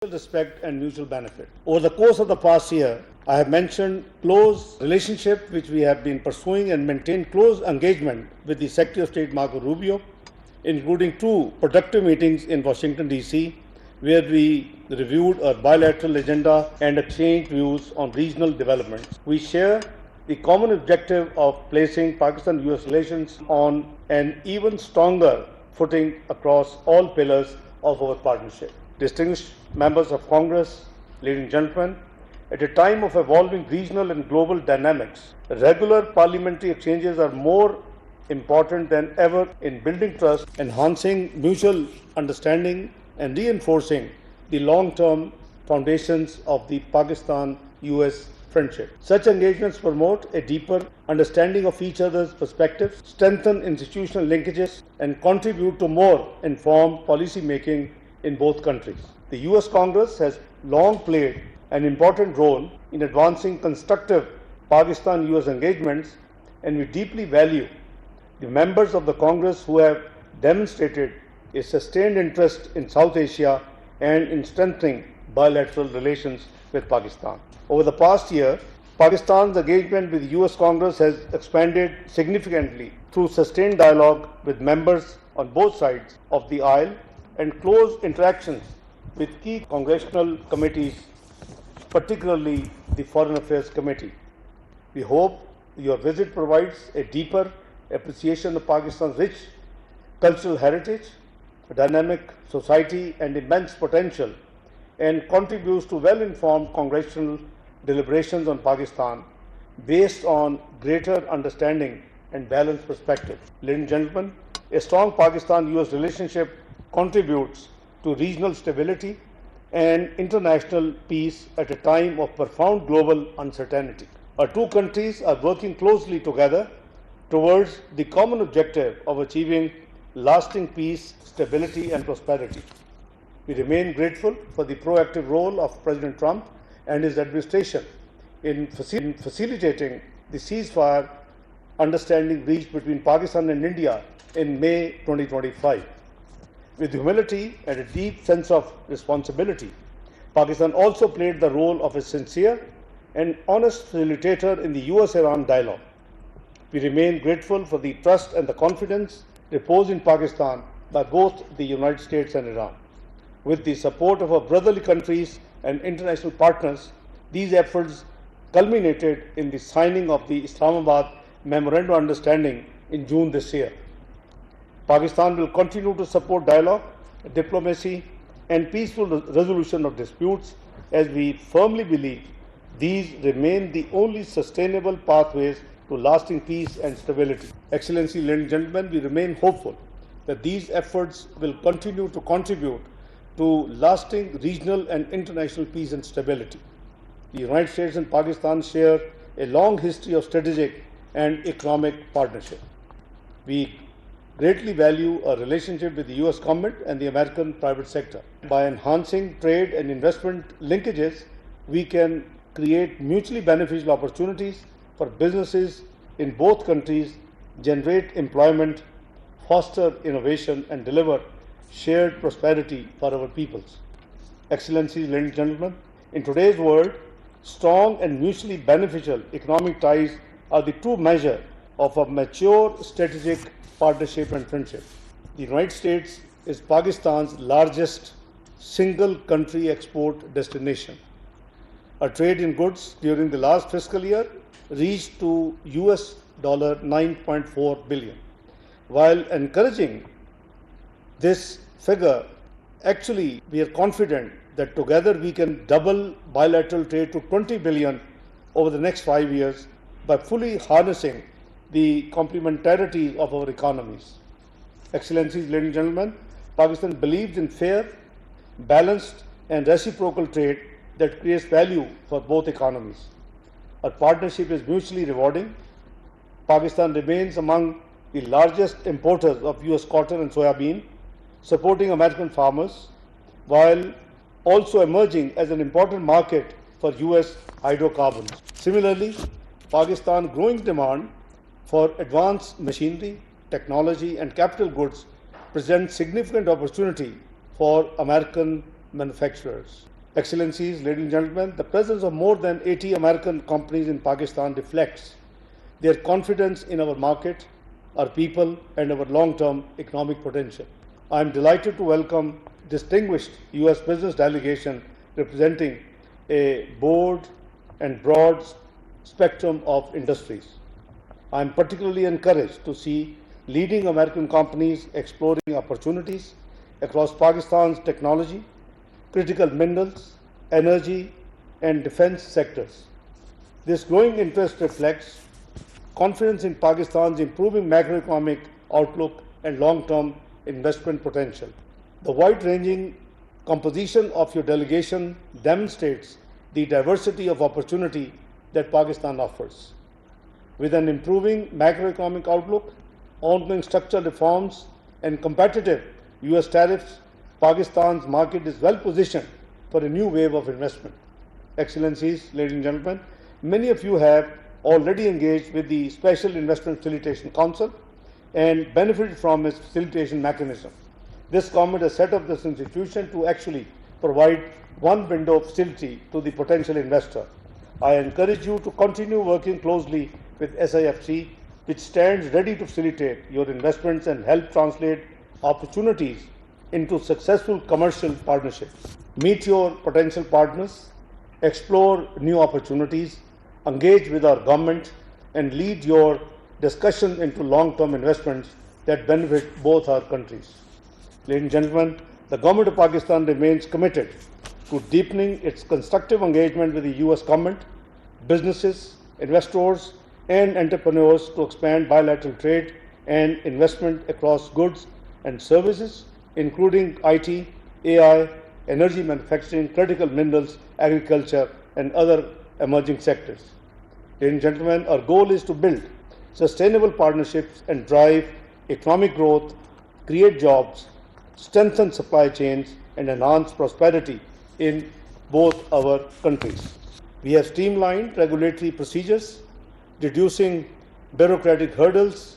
respect and mutual benefit. Over the course of the past year, I have mentioned close relationship which we have been pursuing and maintained close engagement with the Secretary of State Marco Rubio, including 2 productive meetings in Washington, D.C., where we reviewed our bilateral agenda and exchanged views on regional developments. We share the common objective of placing Pakistan-US relations on an even stronger footing across all pillars of our partnership. Distinguished members of Congress, ladies and gentlemen, at a time of evolving regional and global dynamics, regular parliamentary exchanges are more important than ever in building trust, enhancing mutual understanding, and reinforcing the long-term foundations of the Pakistan-US friendship. Such engagements promote a deeper understanding of each other's perspectives, strengthen institutional linkages, and contribute to more informed policy making in both countries. The US Congress has long played an important role in advancing constructive Pakistan-US engagements, and we deeply value the members of the Congress who have demonstrated a sustained interest in South Asia and in strengthening bilateral relations with Pakistan. Over the past year, Pakistan's engagement with the US Congress has expanded significantly through sustained dialogue with members on both sides of the aisle and close interactions with key congressional committees, particularly the Foreign Affairs Committee. We hope your visit provides a deeper appreciation of Pakistan's rich cultural heritage, a dynamic society, and immense potential, and contributes to well-informed congressional deliberations on Pakistan based on greater understanding and balanced perspective. Ladies and gentlemen, a strong Pakistan-US relationship contributes to regional stability and international peace at a time of profound global uncertainty. Our 2 countries are working closely together towards the common objective of achieving lasting peace, stability, and prosperity. We remain grateful for the proactive role of President Trump and his administration in facilitating the ceasefire understanding reached between Pakistan and India in May 2025. With humility and a deep sense of responsibility, Pakistan also played the role of a sincere and honest facilitator in the US-Iran dialogue. We remain grateful for the trust and the confidence reposed in Pakistan by both the United States and Iran. With the support of our brotherly countries and international partners, these efforts culminated in the signing of the Islamabad Memorandum of Understanding in June this year. Pakistan will continue to support dialogue, diplomacy, and peaceful resolution of disputes, as we firmly believe these remain the only sustainable pathways to lasting peace and stability. Excellency, ladies and gentlemen, we remain hopeful that these efforts will continue to contribute to lasting regional and international peace and stability. The United States and Pakistan share a long history of strategic and economic partnership. We greatly value our relationship with the US government and the American private sector. By enhancing trade and investment linkages, we can create mutually beneficial opportunities for businesses in both countries, generate employment, foster innovation, and deliver shared prosperity for our peoples. Excellencies, ladies and gentlemen, in today's world, strong and mutually beneficial economic ties are the true measure of a mature strategic partnership and friendship. The United States is Pakistan's largest single country export destination. Our trade in goods during the last fiscal year reached to US $9.4 billion. While encouraging this figure, actually we are confident that together we can double bilateral trade to $20 billion over the next 5 years by fully harnessing the complementarities of our economies. Excellencies, ladies and gentlemen, Pakistan believes in fair, balanced, and reciprocal trade that creates value for both economies. Our partnership is mutually rewarding. Pakistan remains among the largest importers of US cotton and soya bean, supporting American farmers, while also emerging as an important market for US hydrocarbons. Similarly, Pakistan's growing demand for advanced machinery, technology, and capital goods presents significant opportunity for American manufacturers. Excellencies, ladies and gentlemen, the presence of more than 80 American companies in Pakistan reflects their confidence in our market, our people, and our long-term economic potential. I am delighted to welcome distinguished U.S. business delegation representing a broad and broad spectrum of industries. I am particularly encouraged to see leading American companies exploring opportunities across Pakistan's technology, critical minerals, energy, and defense sectors. This growing interest reflects confidence in Pakistan's improving macroeconomic outlook and long-term investment potential. The wide-ranging composition of your delegation demonstrates the diversity of opportunity that Pakistan offers. With an improving macroeconomic outlook, ongoing structural reforms, and competitive U.S. tariffs, Pakistan's market is well positioned for a new wave of investment. Excellencies, ladies and gentlemen, many of you have already engaged with the Special Investment Facilitation Council and benefited from its facilitation mechanism. This government has set up this institution to actually provide one window of facility to the potential investor. I encourage you to continue working closely with SIFC, which stands ready to facilitate your investments and help translate opportunities into successful commercial partnerships. Meet your potential partners, explore new opportunities, engage with our government, and lead your discussion into long-term investments that benefit both our countries. Ladies and gentlemen, the government of Pakistan remains committed to deepening its constructive engagement with the U.S. government, businesses, investors, and entrepreneurs to expand bilateral trade and investment across goods and services, including IT, AI, energy manufacturing, critical minerals, agriculture, and other emerging sectors. Ladies and gentlemen, our goal is to build sustainable partnerships and drive economic growth, create jobs, strengthen supply chains, and enhance prosperity in both our countries. We have streamlined regulatory procedures, reducing bureaucratic hurdles,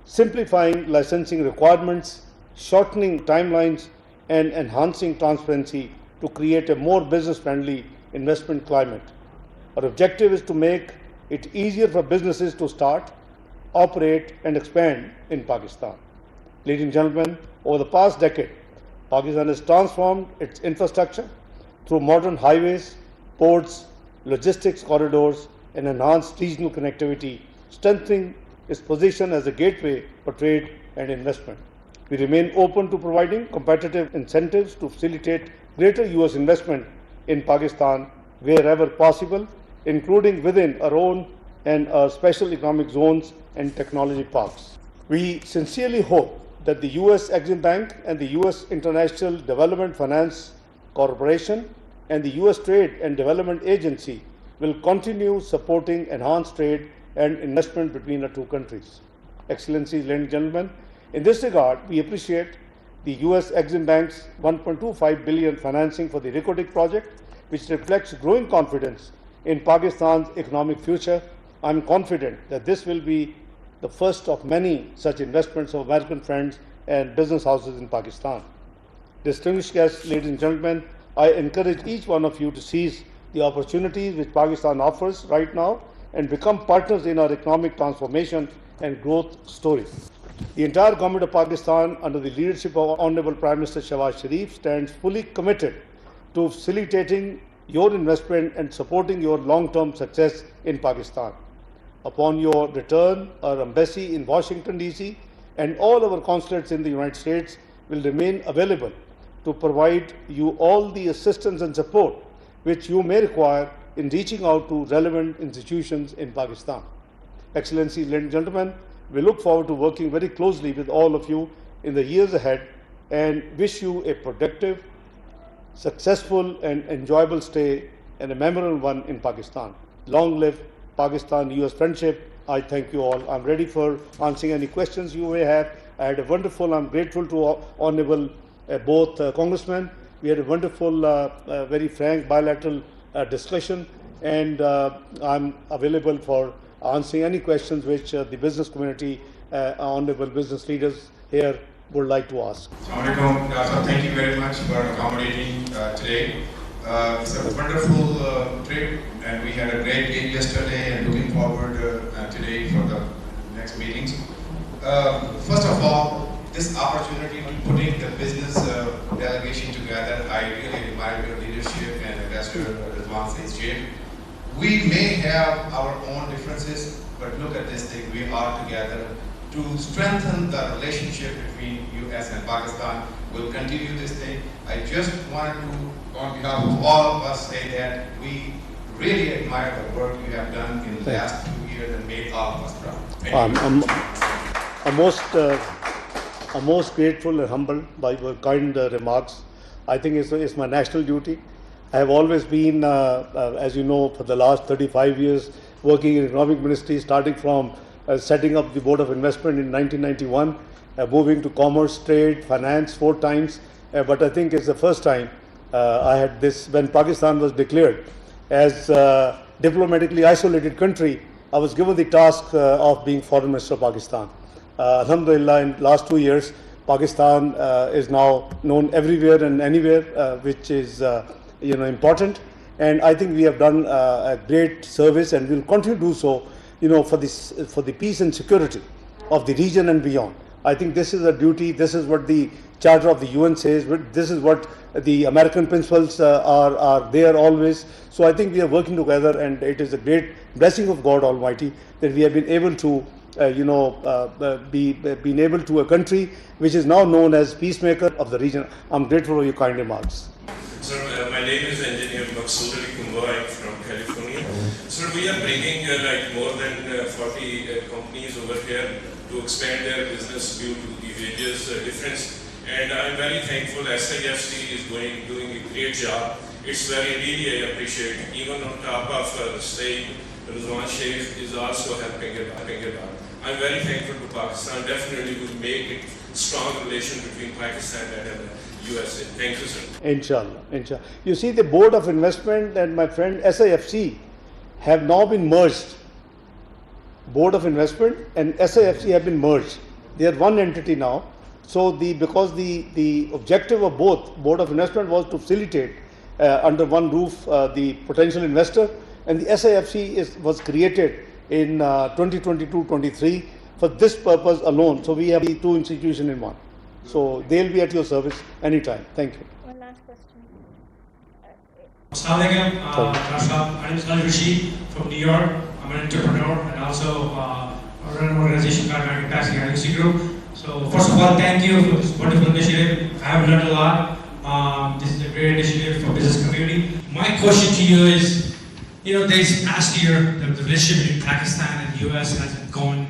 simplifying licensing requirements, shortening timelines, and enhancing transparency to create a more business-friendly investment climate. Our objective is to make it easier for businesses to start, operate, and expand in Pakistan. Ladies and gentlemen, over the past decade, Pakistan has transformed its infrastructure through modern highways, ports, logistics corridors, and enhanced regional connectivity, strengthening its position as a gateway for trade and investment. We remain open to providing competitive incentives to facilitate greater U.S. investment in Pakistan wherever possible, including within our own and our special economic zones and technology parks. We sincerely hope that the U.S. Exim Bank and the U.S. International Development Finance Corporation and the U.S. Trade and Development Agency will continue supporting enhanced trade and investment between the two countries. Excellencies, ladies and gentlemen, in this regard, we appreciate the U.S. Exim Bank's $1.25 billion financing for the Rekotik project, which reflects growing confidence in Pakistan's economic future. I am confident that this will be the first of many such investments of American friends and business houses in Pakistan. Distinguished guests, ladies and gentlemen, I encourage each one of you to seize the opportunities which Pakistan offers right now and become partners in our economic transformation and growth stories. The entire government of Pakistan, under the leadership of Honorable Prime Minister Shehbaz Sharif, stands fully committed to facilitating your investment and supporting your long-term success in Pakistan. Upon your return, our embassy in Washington, D.C. and all our consulates in the United States will remain available to provide you all the assistance and support which you may require in reaching out to relevant institutions in Pakistan. Excellencies, ladies and gentlemen, we look forward to working very closely with all of you in the years ahead and wish you a productive, successful and enjoyable stay and a memorable one in Pakistan. Long live Pakistan-US friendship. I thank you all. I'm ready for answering any questions you may have. I'm grateful to Honorable both congressmen. We had a wonderful, very frank bilateral discussion, and I'm available for answering any questions which the business community, honorable business leaders here would like to ask. Assalamualaikum. Thank you very much for accommodating today. It's a wonderful trip, and we had a great day yesterday, and looking forward today for the next meetings. First of all, this opportunity to putting the business delegation together, I really admire your leadership and Ambassador Rizwan's shape. We may have our own differences, but look at this thing, we are together to strengthen the relationship between US and Pakistan. We'll continue this thing. I just wanted to, on behalf of all of us, say that we really admire the work you have done in the last 2 years and made all of us proud. Thank you. I'm most grateful and humbled by your kind remarks. I think it's my national duty. I have always been, as you know, for the last 35 years, working in economic ministry, starting from setting up the Board of Investment in 1991, moving to commerce, trade, finance 4 times. But I think it's the first time I had this, when Pakistan was declared as a diplomatically isolated country, I was given the task of being Foreign Minister of Pakistan. Alhamdulillah, in the last 2 years, Pakistan is now known everywhere and anywhere, which is important. And I think we have done a great service, and will continue to do so, for the peace and security of the region and beyond. I think this is a duty. This is what the Charter of the UN says. This is what the American principles are there always. So I think we are working together, and it is a great blessing of God Almighty that we have been able to been able to a country which is now known as peacemaker of the region. I'm grateful for your kind remarks. Sir, my name is Engineer Maqsood Ali Kumba. I'm from California. Sir, we are bringing more than 40 companies over here to expand their business due to the various difference. And I'm very thankful SIFC is doing a great job. It's really I appreciate. Even on top of the state, Rizwan Sheikh is also helping it out. I'm very thankful to Pakistan. Definitely will make it strong relation between Pakistan and USA. Thank you, sir. Inshallah. You see, the Board of Investment and my friend SIFC have now been merged. Board of Investment and SIFC have been merged. They are one entity now. So because the objective of both Board of Investment was to facilitate under one roof the potential investor, and the SIFC was created in 2022-23 for this purpose alone. So we have the 2 institutions in one. So they'll be at your service anytime. Thank you. One last question. Assalamualaikum, my name is Ali Rashid from New York. I'm an entrepreneur and also I run an organization called American Capacity Agency Group. So first of all, thank you for this wonderful initiative. I have learned a lot. This is a great initiative for business community. My question to you is, this past year, the relationship between Pakistan and the US has been going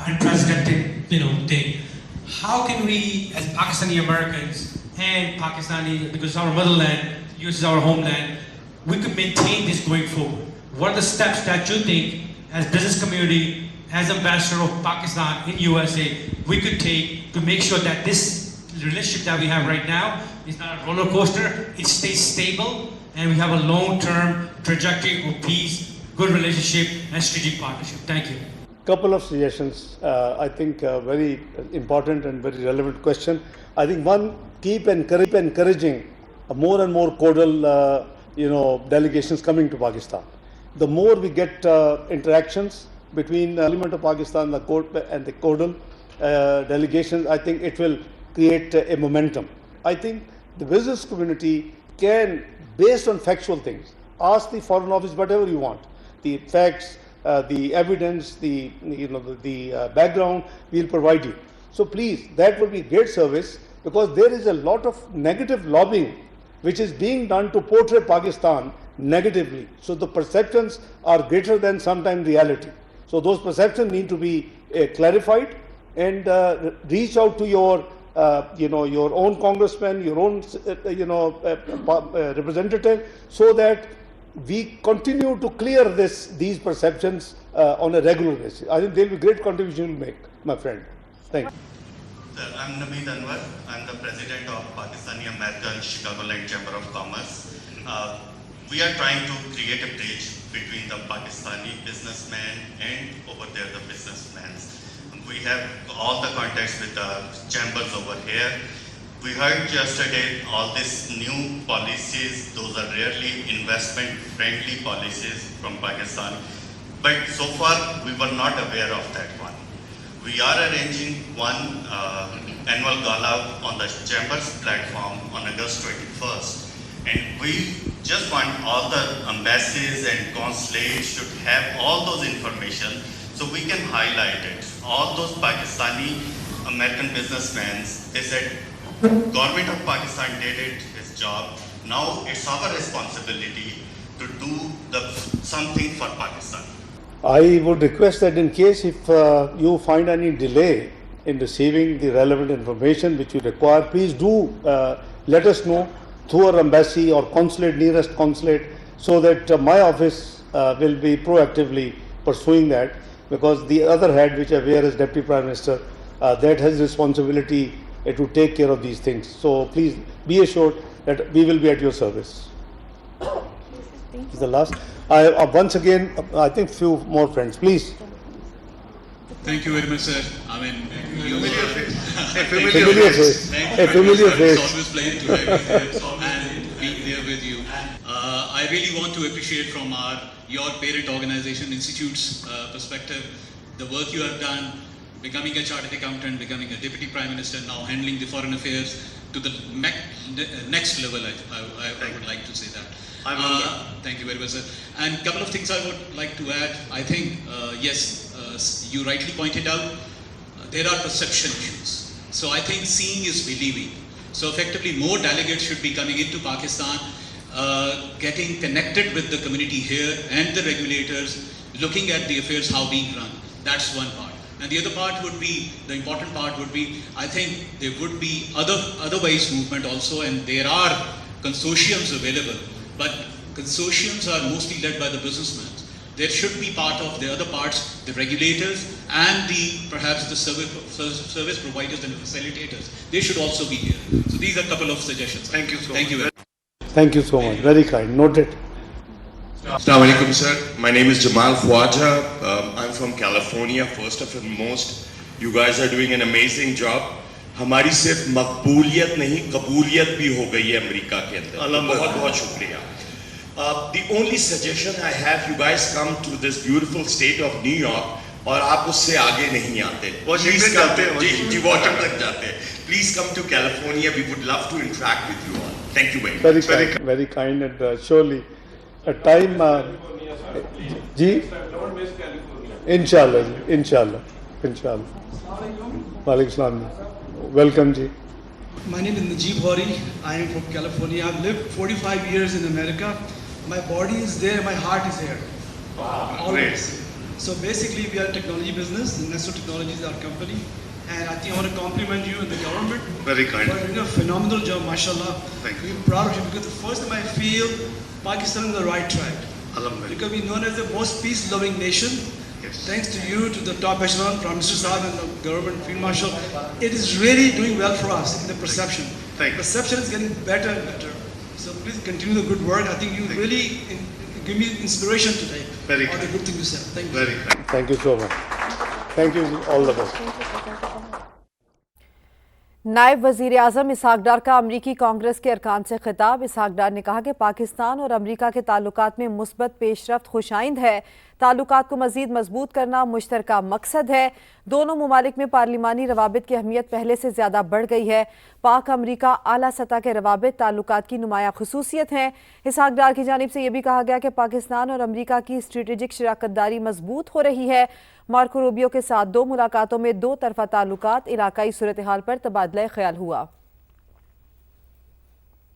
unprecedented, thing. How can we, as Pakistani Americans and Pakistani, because it's our motherland, US is our homeland, we could maintain this going forward? What are the steps that you think, as business community, as ambassador of Pakistan in USA, we could take to make sure that this relationship that we have right now is not a roller coaster, it stays stable, and we have a long-term trajectory of peace, good relationship, and strategic partnership? Thank you. Couple of suggestions. I think very important and very relevant question. I think one, keep encouraging more and more cordial, delegations coming to Pakistan. The more we get interactions between the Parliament of Pakistan and the cordial delegations, I think it will create a momentum. I think the business community can, based on factual things, ask the Foreign Office whatever you want. The facts, the evidence, the background, we'll provide you. So please, that will be great service, because there is a lot of negative lobbying which is being done to portray Pakistan negatively. So the perceptions are greater than sometimes reality. So those perceptions need to be clarified, and reach out to your own congressman, your own representative, so that we continue to clear these perceptions on a regular basis. I think there will be great contribution to make, my friend. Thank you. Sir, I'm Nameed Anwar. I'm the president of Pakistani American Chicagoland Chamber of Commerce. We are trying to create a bridge between the Pakistani businessmen and over there the businessmen. We have all the contacts with the chambers over here. We heard yesterday all these new policies, those are rarely investment-friendly policies from Pakistan. But so far, we were not aware of that one. We are arranging one annual gala on the Chambers platform on August 21st. And we just want all the embassies and consulates should have all those information so we can highlight it. All those Pakistani American businessmen, they said, government of Pakistan did it, its job. Now it's our responsibility to do something for Pakistan. I would request that in case if you find any delay in receiving the relevant information which you require, please do let us know through our embassy or consulate, nearest consulate, so that my office will be proactively pursuing that, because the other head which I wear as Deputy Prime Minister, that has responsibility to take care of these things. So please be assured that we will be at your service. This is the last. Once again, I think few more friends, please. Thank you very much, sir. I mean, you Familiar face. A familiar face. It's always pleasure to have you here and being there with you. I really want to appreciate from your parent organization, Institute's perspective, the work you have done, becoming a chartered accountant, becoming a deputy prime minister, now handling the foreign affairs to the next level. I would like to say that. Thank you very much, sir. And a couple of things I would like to add. I think, yes, you rightly pointed out, there are perception issues. So I think seeing is believing. So effectively, more delegates should be coming into Pakistan, getting connected with the community here and the regulators, looking at the affairs how being run. That's one part. And the other part would be, the important part would be, I think there would be otherwise movement also, and there are consortiums available, but consortiums are mostly led by the businessmen. There should be part of the other parts, the regulators and perhaps the service providers and the facilitators. They should also be here. So these are a couple of suggestions. Thank you so much. Thank you so much. Very kind. Noted. Assalamu alaikum, sir. My name is Jamal Khwaja. I'm from California. First and foremost, you guys are doing an amazing job. हमारी सिर्फ मकबूलियत नहीं, कबूलियत भी हो गई है America के अंदर. बहुत बहुत शुक्रिया. The only suggestion I have, you guys come to this beautiful state of New York और आप उससे आगे नहीं आते. Please come to Washington तक जाते. Please come to California. We would love to interact with you all. Thank you very much. Very kind, and surely a time. Ji. Inshallah. Walaikum salam. Welcome, ji. My name is Najib Hori. I am from California. I've lived 45 years in America. My body is there, my heart is here. Wow, always. So basically, we are a technology business. Nesto Technology is our company, and I think I want to compliment you and the government. Very kind. For doing a phenomenal job, mashallah. Thank you. We're proud of you, because the first time I feel Pakistan is on the right track. Alhamdulillah. Because we're known as the most peace-loving nation. Yes. Thanks to you, to the top echelon, Prime Minister Saab and the government, Field Marshal, it is really doing well for us in the perception. Thank you. Perception is getting better and better. So please continue the good work. I think you really give me inspiration today. Very all the good things you said. Thank you. Very kind. Thank you so much. Thank you. All the best. नायब वज़ीर आज़म इसहाक डार का अमरीकी कांग्रेस के अरकान से खिताब। इसहाक डार ने कहा कि पाकिस्तान और अमरीका के ताल्लुकात में मुस्बत पेशरफ्त खुशाइंद है। ताल्लुकात को मज़ीद मजबूत करना मुश्तरका मकसद है। दोनों ममालिक में पार्लिमानी रवाबित की अहमियत पहले से ज़्यादा बढ़ गई है। पाक अमरीका आला सतह के रवाबित ताल्लुकात की नुमाया खसूसियत हैं। इसहाक डार की जानिब से यह भी कहा गया कि पाकिस्तान और अमरीका की स्ट्रेटेजिक शराकतदारी मजबूत हो रही है। मार्को रूबियो के साथ 2 मुलाकातों में 2 तरफा ताल्लुकात, इलाकाई सूरत हाल पर तबादला ख्याल हुआ।